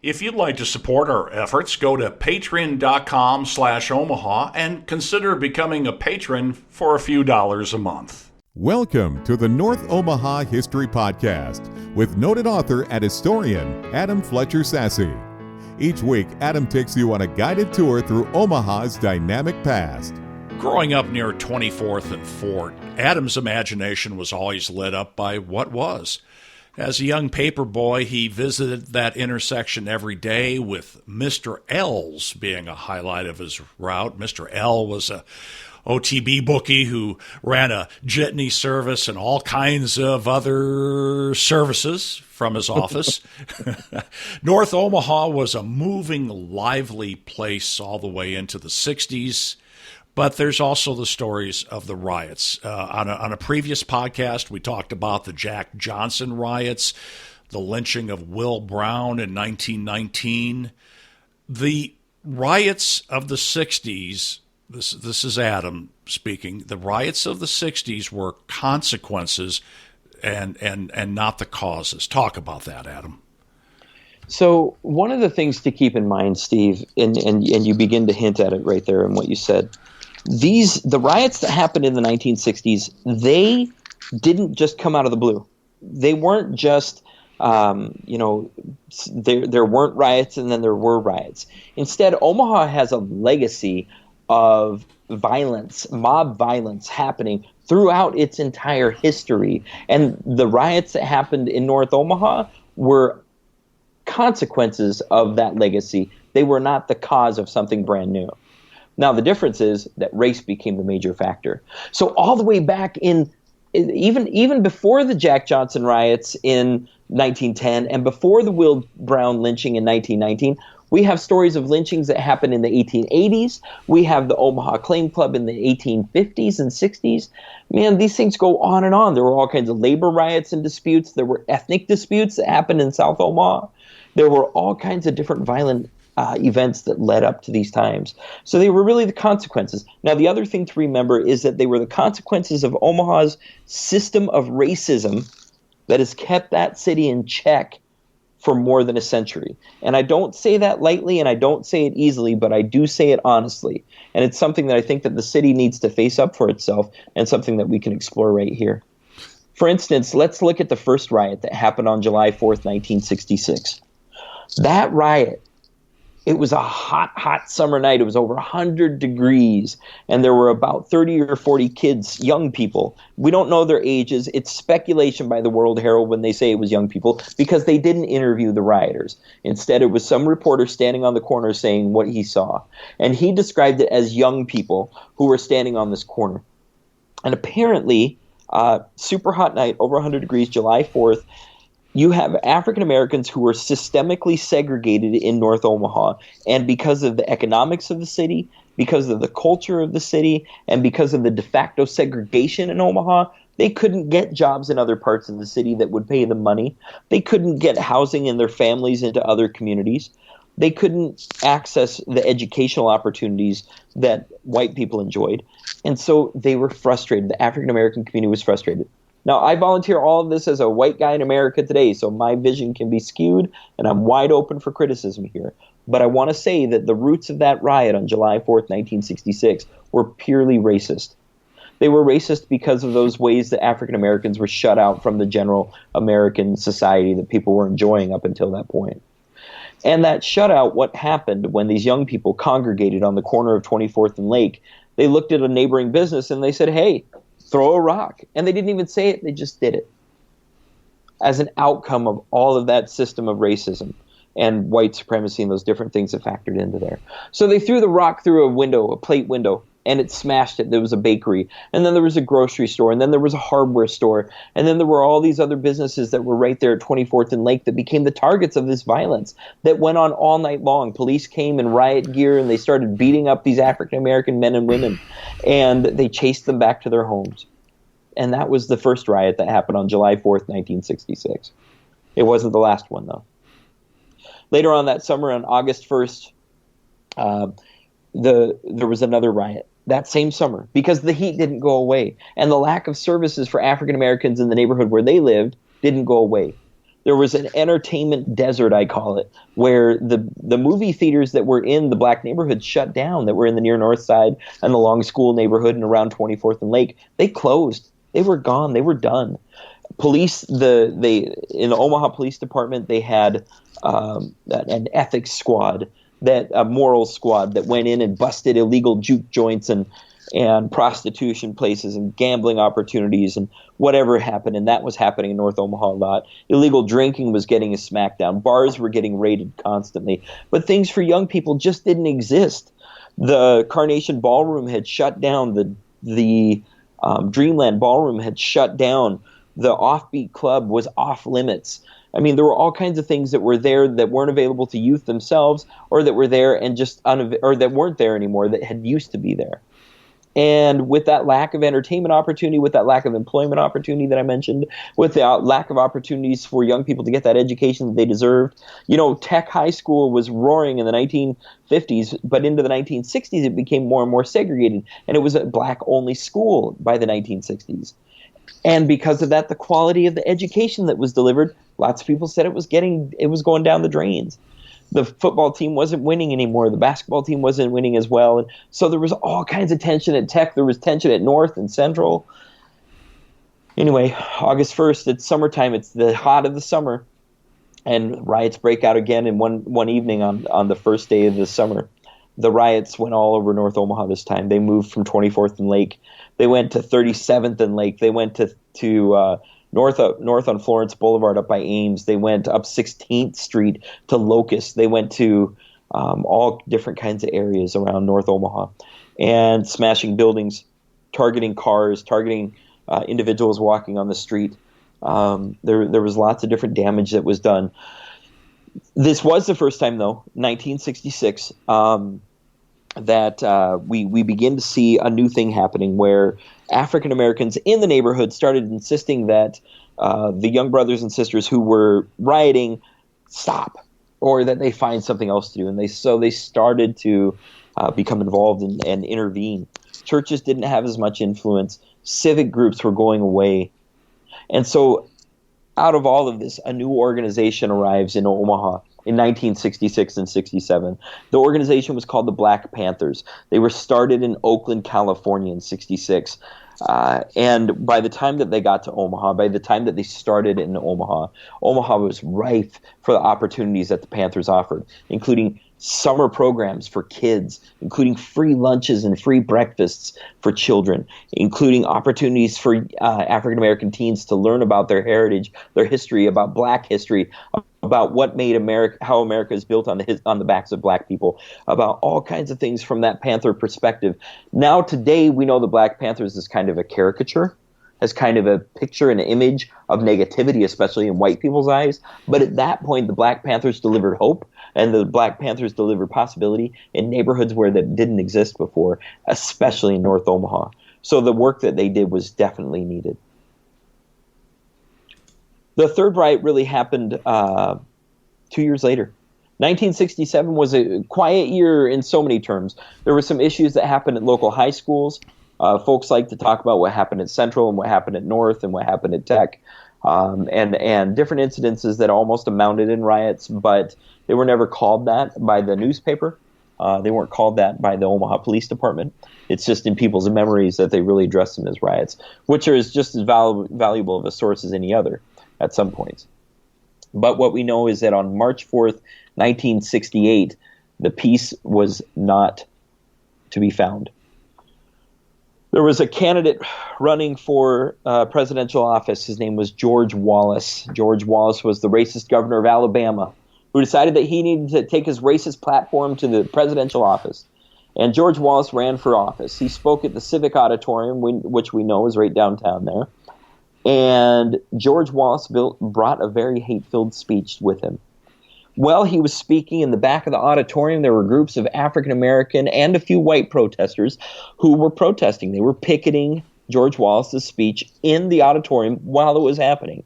If you'd like to support our efforts, go to patreon.com/Omaha and consider becoming a patron for a few dollars a month. Welcome to the North Omaha History Podcast with noted author and historian Adam Fletcher Sassy. Each week, Adam takes you on a guided tour through Omaha's dynamic past. Growing up near 24th and Fort, Adam's imagination was always lit up by what was. As a young paper boy, he visited that intersection every day, with Mr. L's being a highlight of his route. Mr. L was a OTB bookie who ran a jitney service and all kinds of other services from his office. North Omaha was a moving, lively place all the way into the 60s. But there's also the stories of the riots. On a previous podcast, we talked about the Jack Johnson riots, the lynching of Will Brown in 1919. The riots of the 60s, this is Adam speaking, the riots of the 60s were consequences and not the causes. Talk about that, Adam. So one of the things to keep in mind, Steve, and you begin to hint at it right there in what you said, the riots that happened in the 1960s, they didn't just come out of the blue. They weren't just, there weren't riots and then there were riots. Instead, Omaha has a legacy of violence, mob violence happening throughout its entire history. And the riots that happened in North Omaha were consequences of that legacy. They were not the cause of something brand new. Now, the difference is that race became the major factor. So all the way back even before the Jack Johnson riots in 1910 and before the Will Brown lynching in 1919, we have stories of lynchings that happened in the 1880s. We have the Omaha Claim Club in the 1850s and 60s. Man, these things go on and on. There were all kinds of labor riots and disputes. There were ethnic disputes that happened in South Omaha. There were all kinds of different violent events that led up to these times. So they were really the consequences. Now, the other thing to remember is that they were the consequences of Omaha's system of racism that has kept that city in check for more than a century. And I don't say that lightly and I don't say it easily, but I do say it honestly. And it's something that I think that the city needs to face up for itself and something that we can explore right here. For instance, let's look at the first riot that happened on July 4th, 1966. That riot, it was a hot, hot summer night. It was over 100 degrees, and there were about 30 or 40 kids, young people. We don't know their ages. It's speculation by the World Herald when they say it was young people, because they didn't interview the rioters. Instead, it was some reporter standing on the corner saying what he saw. And he described it as young people who were standing on this corner. And apparently, super hot night, over 100 degrees, July 4th, you have African Americans who were systemically segregated in North Omaha, and because of the economics of the city, because of the culture of the city, and because of the de facto segregation in Omaha, they couldn't get jobs in other parts of the city that would pay them money. They couldn't get housing in their families into other communities. They couldn't access the educational opportunities that white people enjoyed. And so they were frustrated. The African American community was frustrated. Now, I volunteer all of this as a white guy in America today, so my vision can be skewed, and I'm wide open for criticism here. But I want to say that the roots of that riot on July 4th, 1966, were purely racist. They were racist because of those ways that African Americans were shut out from the general American society that people were enjoying up until that point. And that shutout, what happened when these young people congregated on the corner of 24th and Lake, they looked at a neighboring business and they said, hey, throw a rock. And they didn't even say it, they just did it. As an outcome of all of that system of racism and white supremacy and those different things that factored into there. So they threw the rock through a window, a plate window, and it smashed it. There was a bakery, and then there was a grocery store, and then there was a hardware store, and then there were all these other businesses that were right there at 24th and Lake that became the targets of this violence that went on all night long. Police came in riot gear, and they started beating up these African-American men and women, and they chased them back to their homes. And that was the first riot that happened on July 4th, 1966. It wasn't the last one, though. Later on that summer, on August 1st, there was another riot that same summer because the heat didn't go away. And the lack of services for African Americans in the neighborhood where they lived didn't go away. There was an entertainment desert, I call it, where the movie theaters that were in the black neighborhood shut down, that were in the near north side and the Long School neighborhood and around 24th and Lake. They closed. They were gone. They were done. Police, in the Omaha Police Department, they had an ethics squad, a moral squad that went in and busted illegal juke joints and prostitution places and gambling opportunities and whatever happened. And that was happening in North Omaha a lot. Illegal drinking was getting a smackdown. Bars were getting raided constantly. But things for young people just didn't exist. The Carnation Ballroom had shut down. The Dreamland Ballroom had shut down. The Offbeat Club was off limits. I mean, there were all kinds of things that were there that weren't available to youth themselves, or that were there and or that weren't there anymore, that had used to be there. And with that lack of entertainment opportunity, with that lack of employment opportunity that I mentioned, with the lack of opportunities for young people to get that education that they deserved, Tech High School was roaring in the 1950s, but into the 1960s it became more and more segregated, and it was a black-only school by the 1960s. And because of that, the quality of the education that was delivered, lots of people said it was going down the drains. The football team wasn't winning anymore. The basketball team wasn't winning as well. And so there was all kinds of tension at Tech. There was tension at North and Central. Anyway, August 1st, it's summertime. It's the hot of the summer. And riots break out again in one evening on the first day of the summer. The riots went all over North Omaha this time. They moved from 24th and Lake. They went to 37th and Lake. They went to north on Florence Boulevard up by Ames. They went up 16th Street to Locust. They went to all different kinds of areas around North Omaha, and smashing buildings, targeting cars, targeting individuals walking on the street. There was lots of different damage that was done. This was the first time, though, 1966, that we begin to see a new thing happening, where African Americans in the neighborhood started insisting that the young brothers and sisters who were rioting stop, or that they find something else to do. And they started to become involved and intervene. Churches didn't have as much influence. Civic groups were going away. And so out of all of this, a new organization arrives in Omaha in 1966 and 67. The organization was called the Black Panthers. They were started in Oakland, California in 66. And by the time that they got to Omaha, by the time that they started in Omaha, Omaha was rife for the opportunities that the Panthers offered, including summer programs for kids, including free lunches and free breakfasts for children, including opportunities for African American teens to learn about their heritage, their history, about Black history, about what made America, how America is built on the backs of Black people, about all kinds of things from that Panther perspective. Now today we know the Black Panthers is kind of a caricature, as kind of a picture and image of negativity, especially in white people's eyes. But at that point, the Black Panthers delivered hope, and the Black Panthers delivered possibility in neighborhoods where that didn't exist before, especially in North Omaha. So the work that they did was definitely needed. The third riot really happened 2 years later. 1967 was a quiet year in so many terms. There were some issues that happened at local high schools. Folks like to talk about what happened at Central and what happened at North and what happened at Tech, and different incidences that almost amounted in riots, but they were never called that by the newspaper. They weren't called that by the Omaha Police Department. It's just in people's memories that they really addressed them as riots, which are just as valuable of a source as any other at some points. But what we know is that on March 4th, 1968, the peace was not to be found. There was a candidate running for presidential office. His name was George Wallace. George Wallace was the racist governor of Alabama, who decided that he needed to take his racist platform to the presidential office. And George Wallace ran for office. He spoke at the Civic Auditorium, which we know is right downtown there. And George Wallace brought a very hate-filled speech with him. While he was speaking, in the back of the auditorium, there were groups of African American and a few white protesters who were protesting. They were picketing George Wallace's speech in the auditorium while it was happening.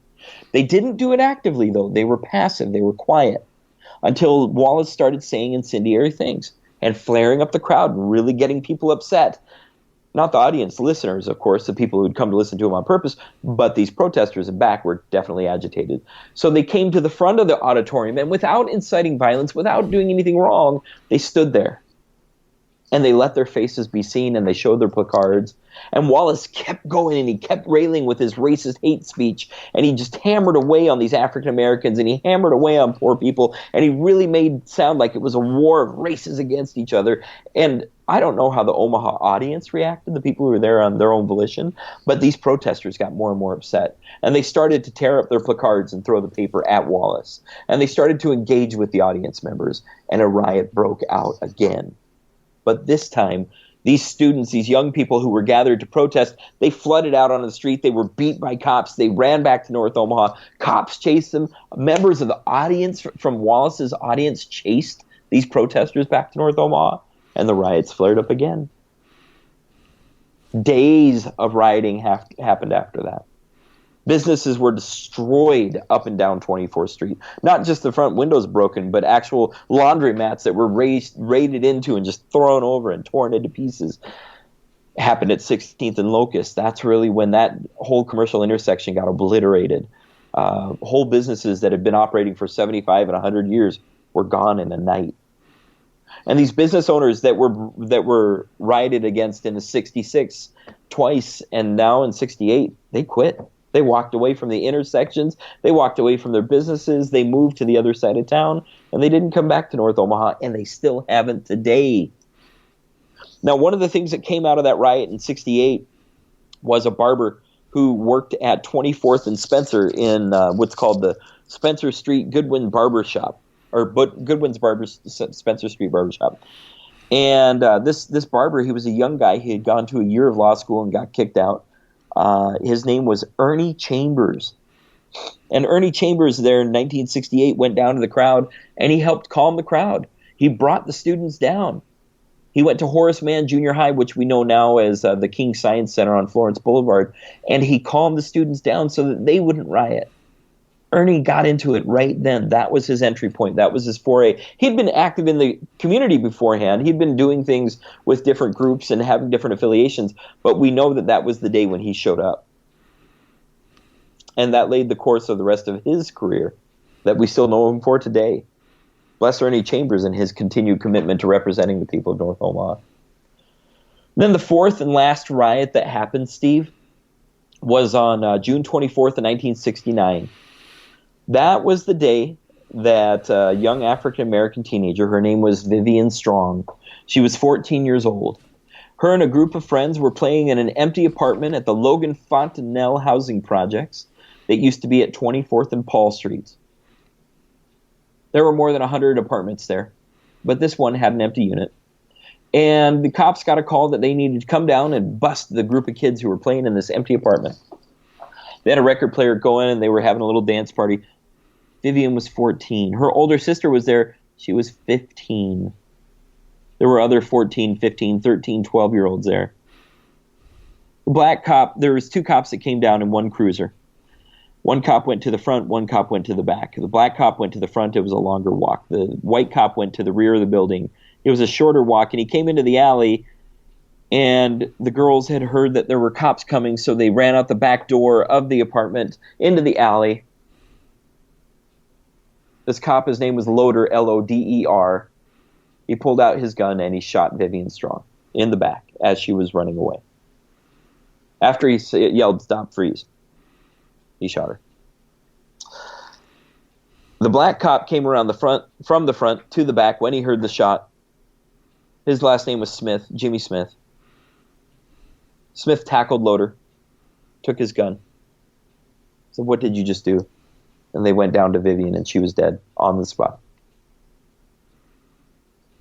They didn't do it actively, though. They were passive. They were quiet until Wallace started saying incendiary things and flaring up the crowd and really getting people upset. Not the audience, listeners, of course, the people who'd come to listen to him on purpose, but these protesters in back were definitely agitated. So they came to the front of the auditorium, and without inciting violence, without doing anything wrong, they stood there. And they let their faces be seen, and they showed their placards. And Wallace kept going, and he kept railing with his racist hate speech, and he just hammered away on these African Americans, and he hammered away on poor people, and he really made it sound like it was a war of races against each other. And I don't know how the Omaha audience reacted, the people who were there on their own volition, but these protesters got more and more upset. And they started to tear up their placards and throw the paper at Wallace. And they started to engage with the audience members, and a riot broke out again. But this time, these students, these young people who were gathered to protest, they flooded out on the street. They were beat by cops. They ran back to North Omaha. Cops chased them. Members of the audience from Wallace's audience chased these protesters back to North Omaha, and the riots flared up again. Days of rioting happened after that. Businesses were destroyed up and down 24th Street. Not just the front windows broken, but actual laundromats that were raided into and just thrown over and torn into pieces. It happened at 16th and Locust. That's really when that whole commercial intersection got obliterated. Whole businesses that had been operating for 75 and 100 years were gone in a night. And these business owners that were rioted against in the 66 twice and now in 68, they quit. They walked away from the intersections. They walked away from their businesses. They moved to the other side of town, and they didn't come back to North Omaha, and they still haven't today. Now, one of the things that came out of that riot in 68 was a barber who worked at 24th and Spencer in what's called the Spencer Street Goodwin Barber Shop, or Goodwin's Spencer Street Barber Shop. And this barber, he was a young guy. He had gone to a year of law school and got kicked out. His name was Ernie Chambers. And Ernie Chambers there in 1968 went down to the crowd, and he helped calm the crowd. He brought the students down. He went to Horace Mann Junior High, which we know now as the King Science Center on Florence Boulevard, and he calmed the students down so that they wouldn't riot. Ernie got into it right then. That was his entry point. That was his foray. He'd been active in the community beforehand. He'd been doing things with different groups and having different affiliations, but we know that that was the day when he showed up. And that laid the course of the rest of his career that we still know him for today. Bless Ernie Chambers and his continued commitment to representing the people of North Omaha. Then the fourth and last riot that happened, Steve, was on June 24th of 1969. That was the day that a young African-American teenager, her name was Vivian Strong. She was 14 years old. Her and a group of friends were playing in an empty apartment at the Logan Fontanelle Housing Projects that used to be at 24th and Paul Streets. There were more than 100 apartments there, but this one had an empty unit. And the cops got a call that they needed to come down and bust the group of kids who were playing in this empty apartment. They had a record player going, and they were having a little dance party. Vivian was 14. Her older sister was there. She was 15. There were other 14, 15, 13, 12-year-olds there. The black cop, there was two cops that came down in one cruiser. One cop went to the front, one cop went to the back. The black cop went to the front. It was a longer walk. The white cop went to the rear of the building. It was a shorter walk, and he came into the alley, and the girls had heard that there were cops coming, so they ran out the back door of the apartment into the alley. This cop, his name was Loader, L-O-D-E-R. He pulled out his gun, and he shot Vivian Strong in the back as she was running away. After he yelled, "Stop, freeze," he shot her. The black cop came around from the front to the back when he heard the shot. His last name was Smith, Jimmy Smith. Smith tackled Loader, took his gun. Said, "What did you just do?" And they went down to Vivian, and she was dead on the spot.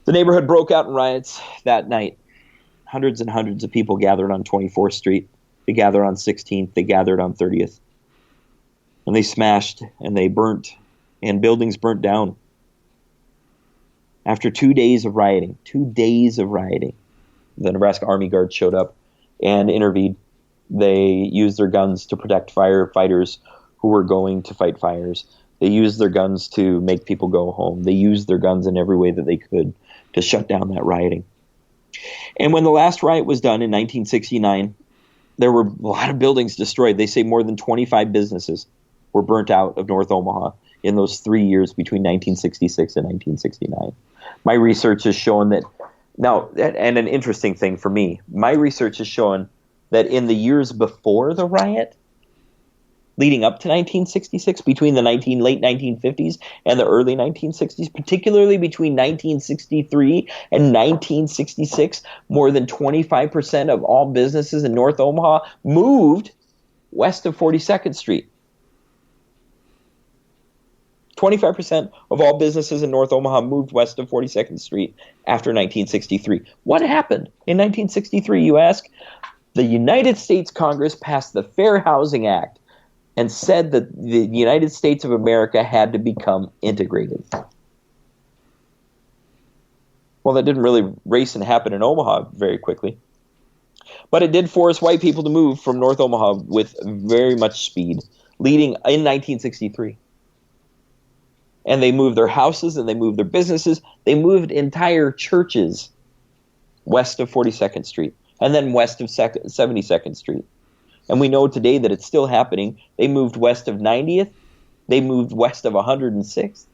The neighborhood broke out in riots that night. Hundreds and hundreds of people gathered on 24th Street. They gathered on 16th. They gathered on 30th. And they smashed, and they burnt, and buildings burnt down. After 2 days of rioting, the Nebraska Army Guard showed up and intervened. They used their guns to protect firefighters who were going to fight fires. They used their guns to make people go home. They used their guns in every way that they could to shut down that rioting. And when the last riot was done in 1969, there were a lot of buildings destroyed. They say more than 25 businesses were burnt out of North Omaha in those 3 years between 1966 and 1969. My research has shown that now, and an interesting thing for me, my research has shown that in the years before the riot, leading up to 1966, between the late 1950s and the early 1960s, particularly between 1963 and 1966, more than 25% of all businesses in North Omaha moved west of 42nd Street. 25% of all businesses in North Omaha moved west of 42nd Street after 1963. What happened in 1963, you ask? The United States Congress passed the Fair Housing Act and said that the United States of America had to become integrated. Well, that didn't really race and happen in Omaha very quickly. But it did force white people to move from North Omaha with very much speed, leading in 1963. And they moved their houses and they moved their businesses. They moved entire churches west of 42nd Street and then west of 72nd Street. And we know today that it's still happening. They moved west of 90th. They moved west of 106th.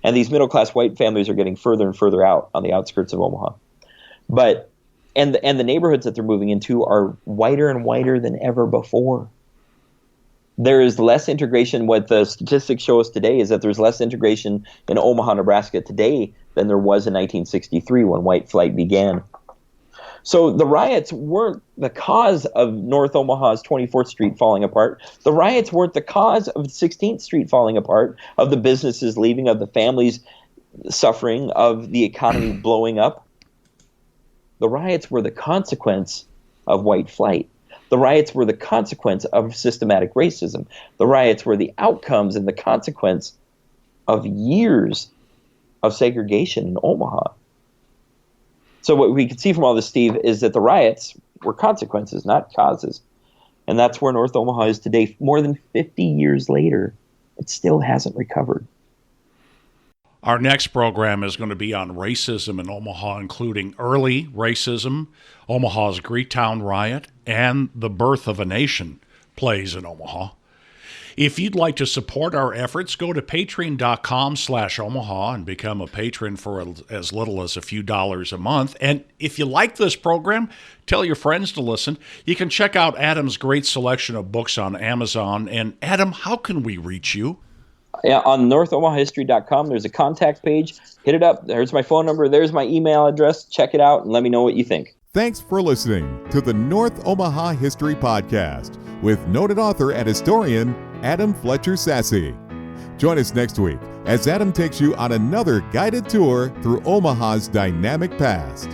And these middle-class white families are getting further and further out on the outskirts of Omaha. But and the neighborhoods that they're moving into are whiter and whiter than ever before. There is less integration. What the statistics show us today is that there's less integration in Omaha, Nebraska today than there was in 1963 when white flight began. So the riots weren't the cause of North Omaha's 24th Street falling apart. The riots weren't the cause of 16th Street falling apart, of the businesses leaving, of the families suffering, of the economy blowing up. The riots were the consequence of white flight. The riots were the consequence of systematic racism. The riots were the outcomes and the consequence of years of segregation in Omaha. So what we can see from all this, Steve, is that the riots were consequences, not causes. And that's where North Omaha is today. More than 50 years later, it still hasn't recovered. Our next program is going to be on racism in Omaha, including early racism, Omaha's Greektown riot, and the birth of a nation plays in Omaha. If you'd like to support our efforts, go to patreon.com/Omaha and become a patron for as little as a few dollars a month. And if you like this program, tell your friends to listen. You can check out Adam's great selection of books on Amazon. And Adam, how can we reach you? Yeah, on NorthOmahaHistory.com, there's a contact page. Hit it up. There's my phone number. There's my email address. Check it out and let me know what you think. Thanks for listening to the North Omaha History Podcast with noted author and historian Adam Fletcher Sasse. Join us next week as Adam takes you on another guided tour through Omaha's dynamic past.